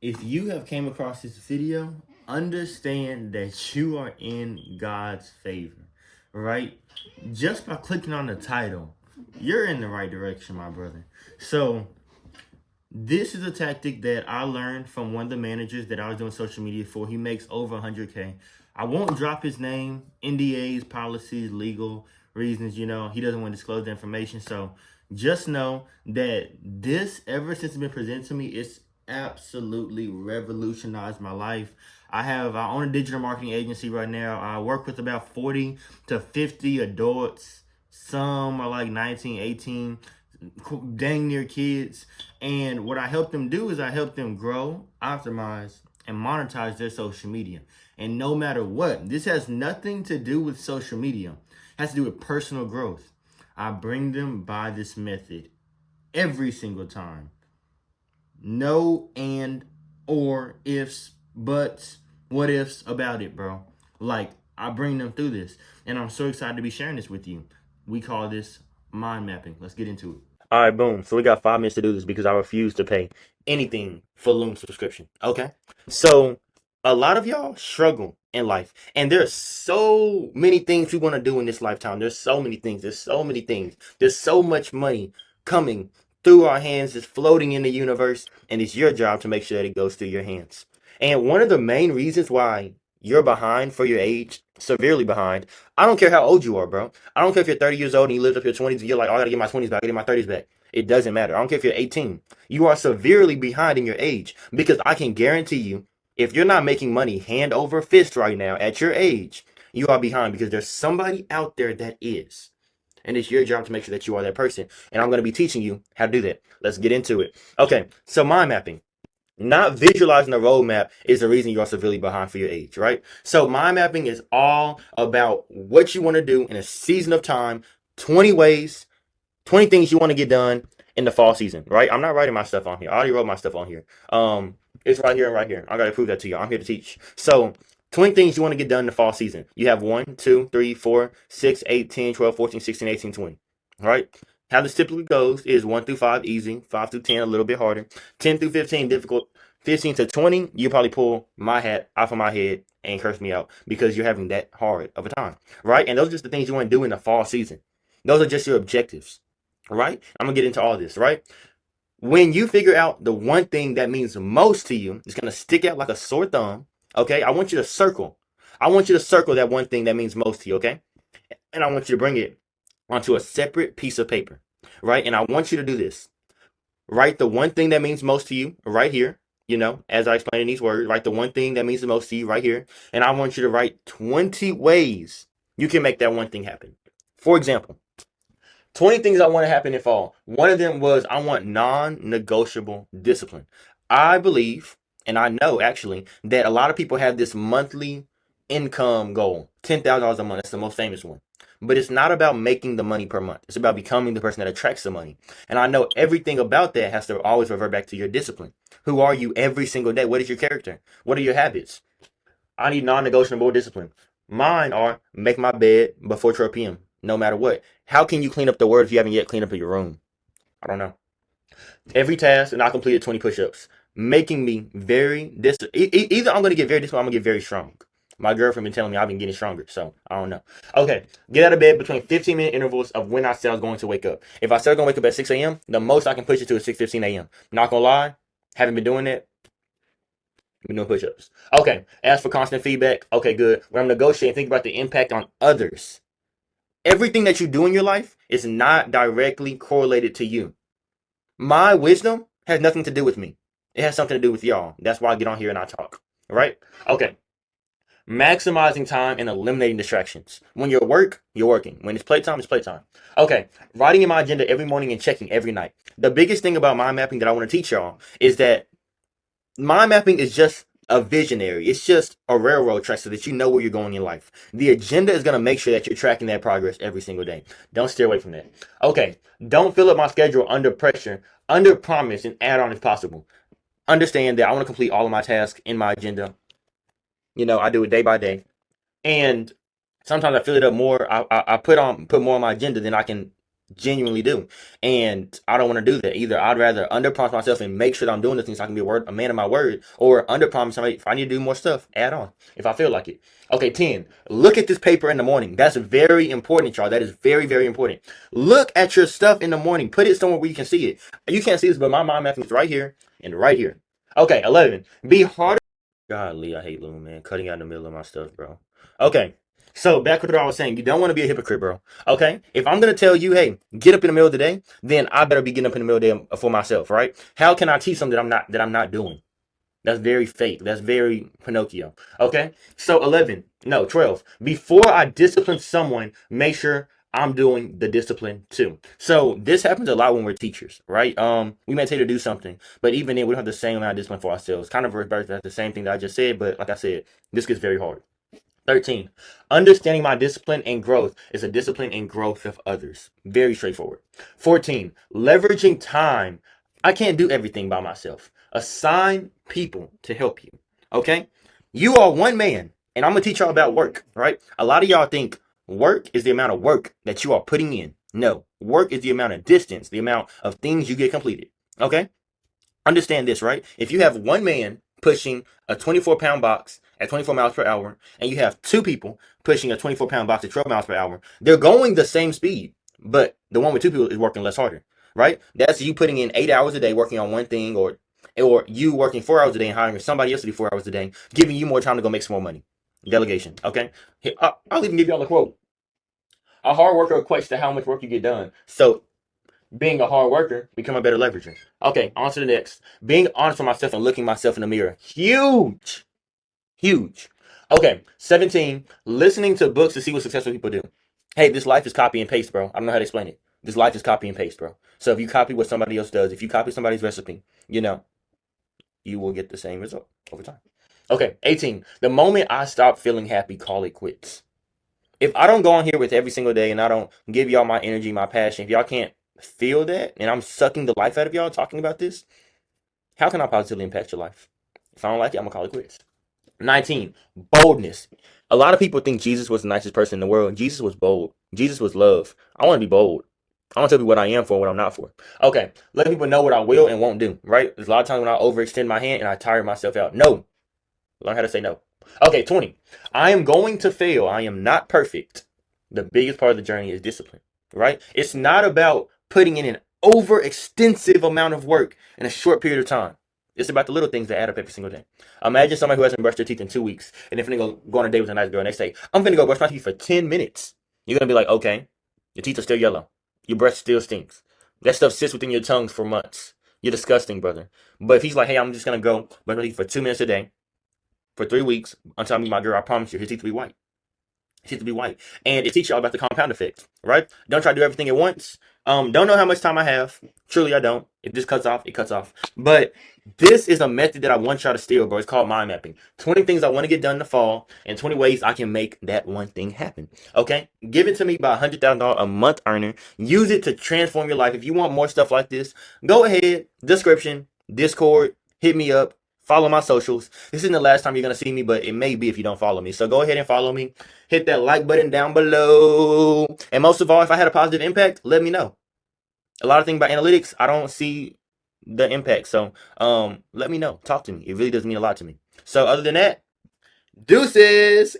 If you have came across this video, understand that you are in God's favor, right? Just by clicking on the title, you're in the right direction, my brother. So this is a tactic that I learned from one of the managers that I was doing social media for. He makes over 100K. I won't drop his name, NDAs, policies, legal reasons, he doesn't want to disclose the information. So just know that this, ever since it's been presented to me, it's absolutely revolutionized my life. I own a digital marketing agency right now. I work with about 40 to 50 adults. Some are like 19, 18, dang near kids. And what I help them do is I help them grow, optimize, and monetize their social media. And no matter what, this has nothing to do with social media. It has to do with personal growth. I bring them by this method every single time. No and or ifs, buts, what ifs about it, bro. Like, I bring them through this. And I'm so excited to be sharing this with you. We call this mind mapping. Let's get into it. All right, boom. So we got 5 minutes to do this because I refuse to pay anything for Loom subscription. Okay. So a lot of y'all struggle in life, and there's so many things we want to do in this lifetime. There's so many things. There's so many things. There's so much money coming through our hands, just floating in the universe, and it's your job to make sure that it goes through your hands. And one of the main reasons why you're behind for your age, severely behind. I don't care how old you are, bro. I don't care if you're 30 years old and you lived up your 20s and you're like, oh, I gotta get my 20s back, I gotta get my 30s back. It doesn't matter. I don't care if you're 18. You are severely behind in your age because I can guarantee you, if you're not making money hand over fist right now at your age, you are behind because there's somebody out there that is. And it's your job to make sure that you are that person. And I'm going to be teaching you how to do that. Let's get into it. Okay, so mind mapping. Not visualizing a roadmap is the reason you are severely behind for your age, right? So mind mapping is all about what you want to do in a season of time, 20 ways, 20 things you want to get done in the fall season, right? I'm not writing my stuff on here. I already wrote my stuff on here. It's right here and right here. I got to prove that to you. I'm here to teach. So 20 things you want to get done in the fall season. You have 1, 2, 3, 4, 6, 8, 10, 12, 14, 16, 18, 20, right? How this typically goes is 1 through 5 easy, 5 through 10 a little bit harder, 10 through 15 difficult, 15 to 20 you probably pull my hat off of my head and curse me out because you're having that hard of a time, right? And those are just the things you want to do in the fall season. Those are just your objectives, right? I'm gonna get into all this, right? When you figure out the one thing that means most to you, it's gonna stick out like a sore thumb. Okay, I want you to circle. I want you to circle that one thing that means most to you. Okay, and I want you to bring it onto a separate piece of paper, right? And I want you to do this. Write the one thing that means most to you right here. As I explain in these words, write the one thing that means the most to you right here. And I want you to write 20 ways you can make that one thing happen. For example, 20 things I want to happen in fall. One of them was I want non-negotiable discipline. I believe, and I know actually, that a lot of people have this monthly income goal, $10,000 a month. That's the most famous one. But it's not about making the money per month. It's about becoming the person that attracts the money. And I know everything about that has to always revert back to your discipline. Who are you every single day? What is your character? What are your habits? I need non-negotiable discipline. Mine are make my bed before 12 p.m. no matter what. How can you clean up the word if you haven't yet cleaned up your room? I don't know. Every task, and I completed 20 push-ups, making me very either I'm going to get very disciplined, I'm going to get very strong. My girlfriend been telling me I've been getting stronger, so I don't know. Okay, get out of bed between 15-minute intervals of when I said I was going to wake up. If I said I'm going to wake up at 6 a.m., the most I can push it to is 6:15 a.m. Not going to lie, haven't been doing that. Been doing push-ups. Okay, ask for constant feedback. Okay, good. When I'm negotiating, think about the impact on others. Everything that you do in your life is not directly correlated to you. My wisdom has nothing to do with me. It has something to do with y'all. That's why I get on here and I talk. Right? Okay. Maximizing time and eliminating distractions. When you're work, you're working. When it's playtime, it's playtime. Okay. Writing in my agenda every morning and checking every night. The biggest thing about mind mapping that I want to teach y'all is that mind mapping is just a visionary. It's just a railroad track so that you know where you're going in life. The agenda is going to make sure that you're tracking that progress every single day. Don't steer away from that. Okay. Don't fill up my schedule under pressure, under promise, and add on if possible. Understand that I want to complete all of my tasks in my agenda. I do it day by day. And sometimes I fill it up more. I put more on my agenda than I can Genuinely do. And I don't want to do that either. I'd rather underpromise myself and make sure that I'm doing the things so I can be a man of my word, or underpromise somebody. If I need to do more stuff, add on if I feel like it. Okay, 10. Look at this paper in the morning. That's very important, y'all. That is very, very important. Look at your stuff in the morning. Put it somewhere where you can see it. You can't see this, but my mind mapping is right here and right here. Okay, 11. Be harder. Golly, I hate Loom, man. Cutting out in the middle of my stuff, bro. Okay. So back with what I was saying, you don't want to be a hypocrite, bro. Okay? If I'm gonna tell you, hey, get up in the middle of the day, then I better be getting up in the middle of the day for myself, right? How can I teach something that I'm not doing? That's very fake. That's very Pinocchio. Okay? So 11, no, 12. Before I discipline someone, make sure I'm doing the discipline too. So this happens a lot when we're teachers, right? We may tell you to do something, but even then we don't have the same amount of discipline for ourselves. Kind of reverse that's the same thing that I just said, but like I said, this gets very hard. 13. Understanding my discipline and growth is a discipline and growth of others. Very straightforward. 14. Leveraging time. I can't do everything by myself. Assign people to help you. Okay? You are one man, and I'm going to teach y'all about work, right? A lot of y'all think work is the amount of work that you are putting in. No, work is the amount of distance, the amount of things you get completed. Okay? Understand this, right? If you have one man pushing a 24-pound box at 24 miles per hour, and you have two people pushing a 24-pound box at 12 miles per hour, they're going the same speed, but the one with two people is working less harder, right? That's you putting in 8 hours a day working on one thing, or you working 4 hours a day and hiring somebody else to do 4 hours a day, giving you more time to go make some more money. Delegation, okay? I'll even give y'all a quote. A hard worker equates to how much work you get done. So being a hard worker, become a better leverager. Okay, on to the next. Being honest with myself and looking myself in the mirror. Huge. Huge. Okay, 17. Listening to books to see what successful people do. Hey, this life is copy and paste, bro. I don't know how to explain it. This life is copy and paste, bro. So if you copy what somebody else does, if you copy somebody's recipe, you will get the same result over time. Okay, 18. The moment I stop feeling happy, call it quits. If I don't go on here with every single day and I don't give y'all my energy, my passion, if y'all can't feel that and I'm sucking the life out of y'all talking about this, how can I positively impact your life? If I don't like it, I'm gonna call it quits. 19, boldness. A lot of people think Jesus was the nicest person in the world. Jesus was bold. Jesus was love. I want to be bold. I want to tell people what I am for and what I'm not for. Okay, letting people know what I will and won't do, right? There's a lot of times when I overextend my hand and I tire myself out. No. Learn how to say no. Okay, 20. I am going to fail. I am not perfect. The biggest part of the journey is discipline, right? It's not about putting in an overextensive amount of work in a short period of time. It's about the little things that add up every single day. Imagine somebody who hasn't brushed their teeth in 2 weeks and they're finna go on a date with a nice girl and they say, I'm finna go brush my teeth for 10 minutes. You're gonna be like, okay, your teeth are still yellow. Your breath still stinks. That stuff sits within your tongues for months. You're disgusting, brother. But if he's like, hey, I'm just gonna go brush my teeth for 2 minutes a day for 3 weeks until I meet my girl, I promise you, his teeth will be white. His teeth will be white. And it teaches you all about the compound effect, right? Don't try to do everything at once. Don't know how much time I have. Truly, I don't. If this cuts off, it cuts off. But this is a method that I want y'all to steal, bro. It's called mind mapping. 20 things I want to get done in the fall, and 20 ways I can make that one thing happen. Okay? Give it to me by $100,000 a month earner. Use it to transform your life. If you want more stuff like this, go ahead. Description, Discord, hit me up. Follow my socials. This isn't the last time you're going to see me, but it may be if you don't follow me. So go ahead and follow me. Hit that like button down below. And most of all, if I had a positive impact, let me know. A lot of things about analytics, I don't see the impact. So let me know. Talk to me. It really does mean a lot to me. So other than that, deuces.